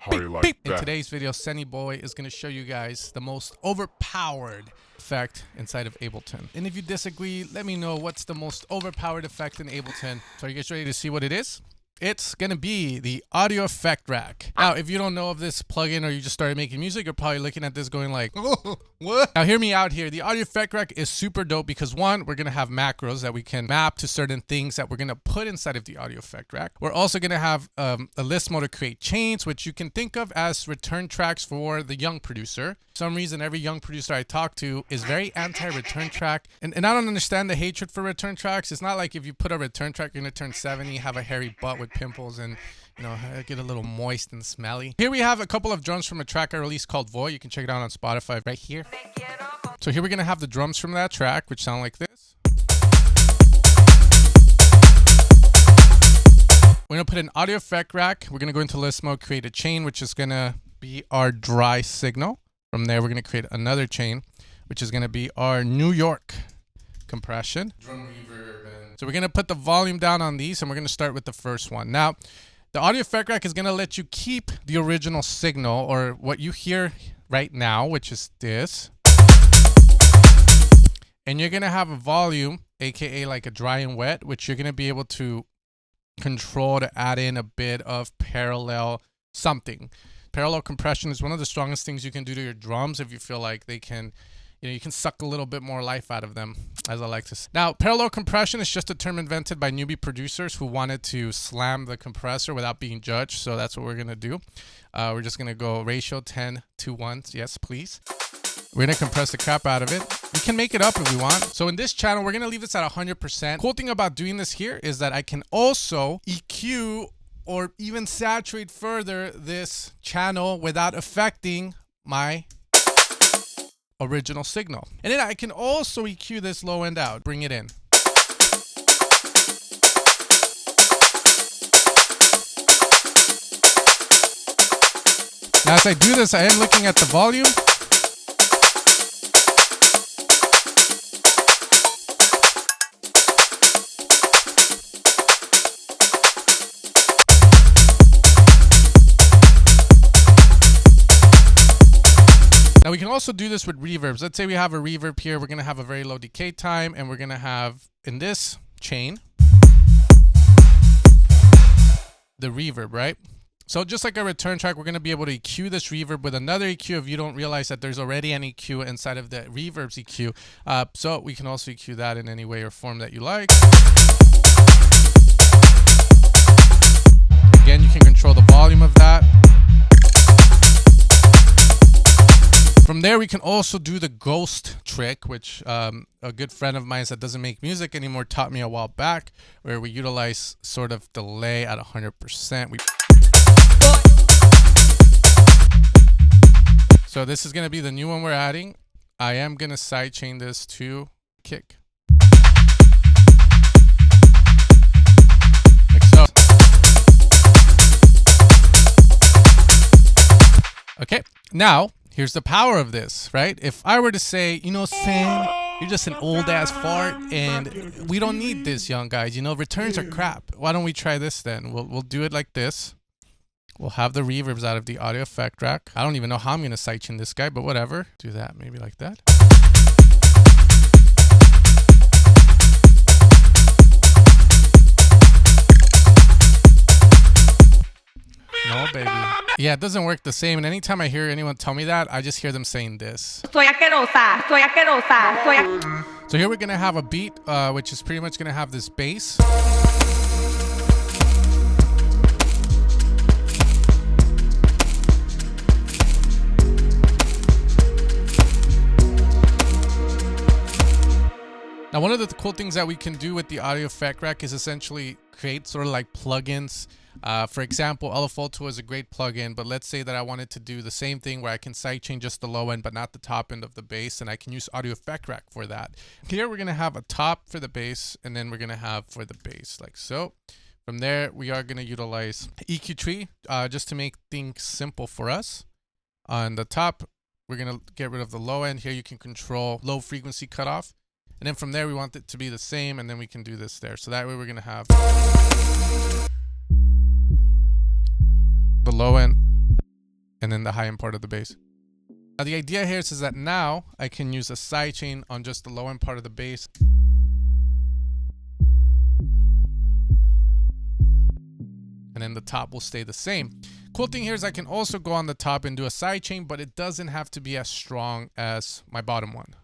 How you like In that? today's video, Sunny Boy is going to show you guys the most overpowered effect inside of Ableton. And if you disagree, let me know what's the most overpowered effect in Ableton. So are you guys ready to see what it is? It's going to be the audio effect rack. Now, if you don't know of this plugin or you just started making music, you're probably looking at this going like, oh, what? Now, hear me out here. The audio effect rack is super dope because one, we're going to have macros that we can map to certain things that we're going to put inside of the audio effect rack. We're also going to have a list mode to create chains, which you can think of as return tracks for the young producer. For some reason, every young producer I talk to is very anti-return track. And I don't understand the hatred for return tracks. It's not like if you put a return track, you're going to turn 70, have a hairy butt with pimples and, you know, get a little moist and smelly. Here we have a couple of drums from a track I released called Void. You can check it out on Spotify right here. So here we're going to have the drums from that track, which sound like this. We're going to put an audio effect rack. We're going to go into list mode, create a chain, which is going to be our dry signal. From there, we're going to create another chain, which is going to be our New York compression. Drum reverb. So we're going to put the volume down on these, and we're going to start with the first one. Now, the audio effect rack is going to let you keep the original signal, or what you hear right now, which is this. And you're going to have a volume, aka like a dry and wet, which you're going to be able to control to add in a bit of parallel something. Parallel compression is one of the strongest things you can do to your drums if you feel like they can, you know, you can suck a little bit more life out of them, as I like to say. Now, parallel compression is just a term invented by newbie producers who wanted to slam the compressor without being judged. So that's what we're going to do. We're just going to go ratio 10 to 1. Yes, please. We're going to compress the crap out of it. We can make it up if we want. So in this channel, we're going to leave this at 100%. Cool thing about doing this here is that I can also EQ or even saturate further this channel without affecting my original signal. And then I can also EQ this low end out, bring it in. Now as I do this, I am looking at the volume. Now we can also do this with reverbs. Let's say we have a reverb here. We're going to have a very low decay time, and we're going to have in this chain the reverb, right? So just like a return track, we're going to be able to EQ this reverb with another EQ if you don't realize that there's already an EQ inside of the reverb's EQ. So we can also EQ that in any way or form that you like. Again, you can control the volume of that. From there, we can also do the ghost trick, which a good friend of mine that doesn't make music anymore taught me a while back, where we utilize sort of delay at 100%. So this is going to be the new one we're adding. I am going to sidechain this to kick. Like so. Okay, now here's the power of this, right? If I were to say, you know, Sam, you're just an old ass fart and we don't need this, young guys. You know, returns are crap. Why don't we try this then? We'll do it like this. We'll have the reverbs out of the audio effect rack. I don't even know how I'm going to sidechain this guy, but whatever. Do that maybe like that. No, baby. Yeah, it doesn't work the same. And anytime I hear anyone tell me that, I just hear them saying this. So here we're going to have a beat, which is pretty much going to have this bass. Now, one of the cool things that we can do with the audio effect rack is essentially create sort of like plugins. For example, Elefoto is a great plugin, but let's say that I wanted to do the same thing where I can sidechain just the low end, but not the top end of the bass, and I can use audio effect rack for that. Here, we're going to have a top for the bass, and then we're going to have for the bass, like so. From there, we are going to utilize EQ tree just to make things simple for us. On the top, we're going to get rid of the low end. Here, you can control low frequency cutoff. And then from there, we want it to be the same, and then we can do this there. So that way we're going to have the low end and then the high end part of the bass. Now the idea here is that now I can use a sidechain on just the low end part of the bass. And then the top will stay the same. Cool thing here is I can also go on the top and do a sidechain, but it doesn't have to be as strong as my bottom one.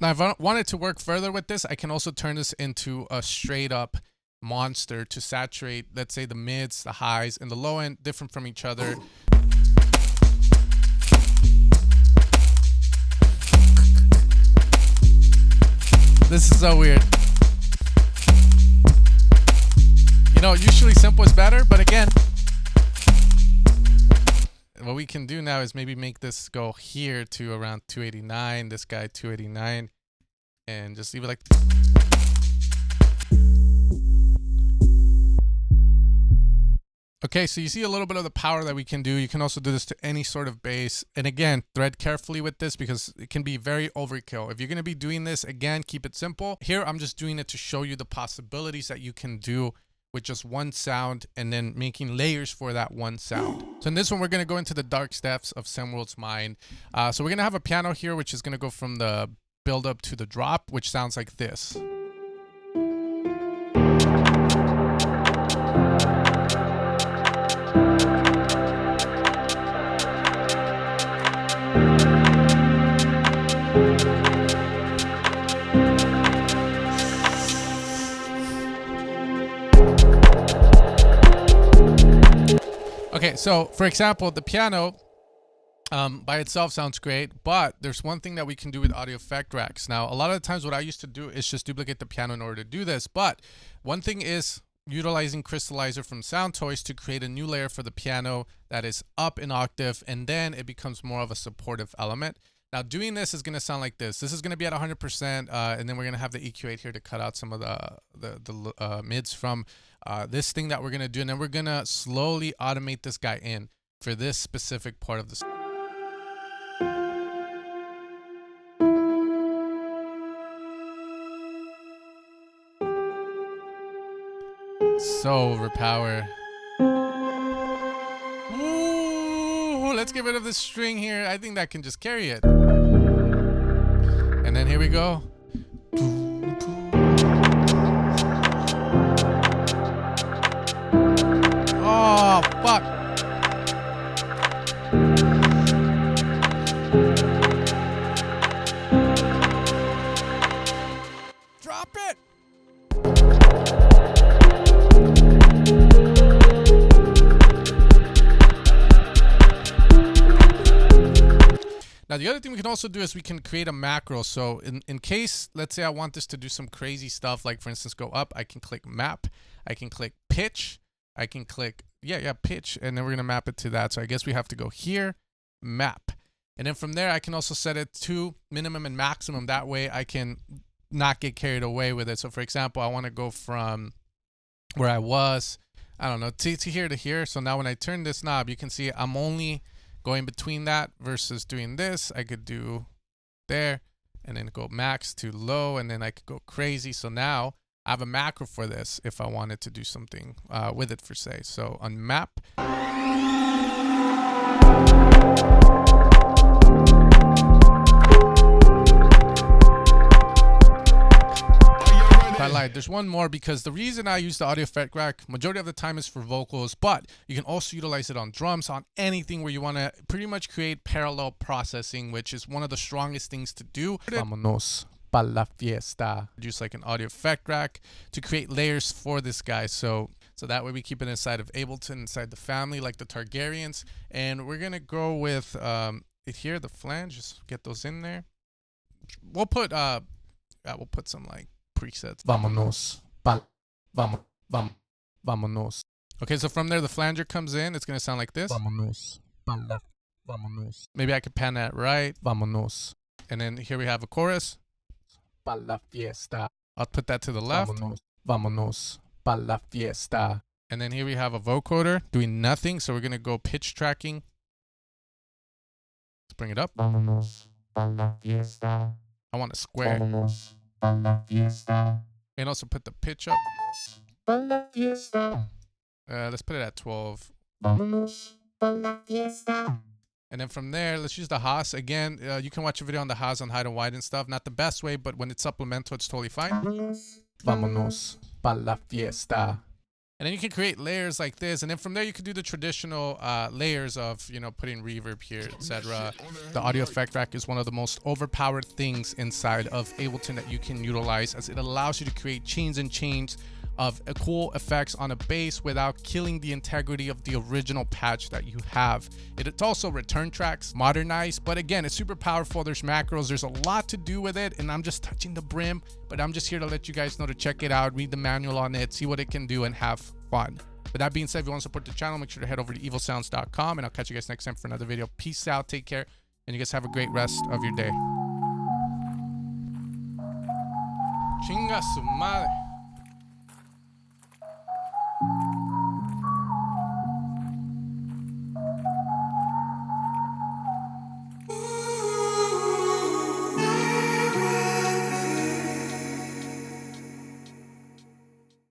Now, if I wanted to work further with this, I can also turn this into a straight up monster to saturate, let's say, the mids, the highs, and the low end, different from each other. This is so weird. You know, usually simple is better, but again, what we can do now is maybe make this go here to around 289, this guy 289, and just leave it like. Okay, so you see a little bit of the power that we can do. You can also do this to any sort of bass. And again, thread carefully with this because it can be very overkill. If you're going to be doing this, again, keep it simple. Here, I'm just doing it to show you the possibilities that you can do with just one sound and then making layers for that one sound. So in this one, we're going to go into the dark depths of Semworld's mind. So we're going to have a piano here, which is going to go from the build up to the drop, which sounds like this. Okay, so for example, the piano by itself sounds great, but there's one thing that we can do with audio effect racks. Now, a lot of the times what I used to do is just duplicate the piano in order to do this, but one thing is utilizing Crystallizer from Sound Toys to create a new layer for the piano that is up an octave, and then it becomes more of a supportive element. Now, doing this is going to sound like this. This is going to be at 100%, and then we're going to have the EQ8 here to cut out some of the mids from this thing that we're going to do, and then we're going to slowly automate this guy in for this specific part of the song. So overpowered. Ooh, let's get rid of this string here. I think that can just carry it. And then here we go. Oh, fuck. Drop it. Now, the other thing we can also do is we can create a macro. So in case, let's say I want this to do some crazy stuff, like for instance, go up, I can click map, I can click pitch, I can click, pitch, and then we're going to map it to that. So I guess we have to go here, map. And then from there, I can also set it to minimum and maximum. That way I can not get carried away with it. So for example, I want to go from where I was, I don't know, to here to here. So now when I turn this knob, you can see I'm only going between that versus doing this. I could do there and then go max to low, and then I could go crazy. So now I have a macro for this if I wanted to do something with it, for say. So on map. I lied. There's one more, because the reason I use the audio effect rack majority of the time is for vocals, but you can also utilize it on drums, on anything where you want to pretty much create parallel processing, which is one of the strongest things to do. Vámonos pa la fiesta. Use like an audio effect rack to create layers for this guy. So that way we keep it inside of Ableton, inside the family, like the Targaryens. And we're going to go with it here, the flange, just get those in there. We'll put some like presets. Vámonos. Vámonos. Okay, so from there, the flanger comes in. It's going to sound like this. Vámonos. Vámonos. Maybe I could pan that right. Vámonos. And then here we have a chorus. Pa la fiesta. I'll put that to the left. Vámonos. Vámonos. Pa la fiesta. And then here we have a vocoder doing nothing. So we're going to go pitch tracking. Let's bring it up. Vámonos. Pa la fiesta. I want a square. Vámonos. And also put the pitch up. Let's put it at 12. And then from there, let's use the Haas. Again, you can watch a video on the Haas on how to widen stuff. Not the best way, but when it's supplemental, it's totally fine. Vámonos pa la fiesta. And then you can create layers like this. And then from there, you can do the traditional layers of, you know, putting reverb here, etc. The audio effect rack is one of the most overpowered things inside of Ableton that you can utilize, as it allows you to create chains and chains of cool effects on a bass without killing the integrity of the original patch that you have. It's also return tracks, modernized, but again, it's super powerful. There's macros, there's a lot to do with it, and I'm just touching the brim, but I'm just here to let you guys know to check it out, read the manual on it, see what it can do, and have fun. With that being said, if you want to support the channel, make sure to head over to evilsounds.com, and I'll catch you guys next time for another video. Peace out, take care, and you guys have a great rest of your day. Chinga su madre.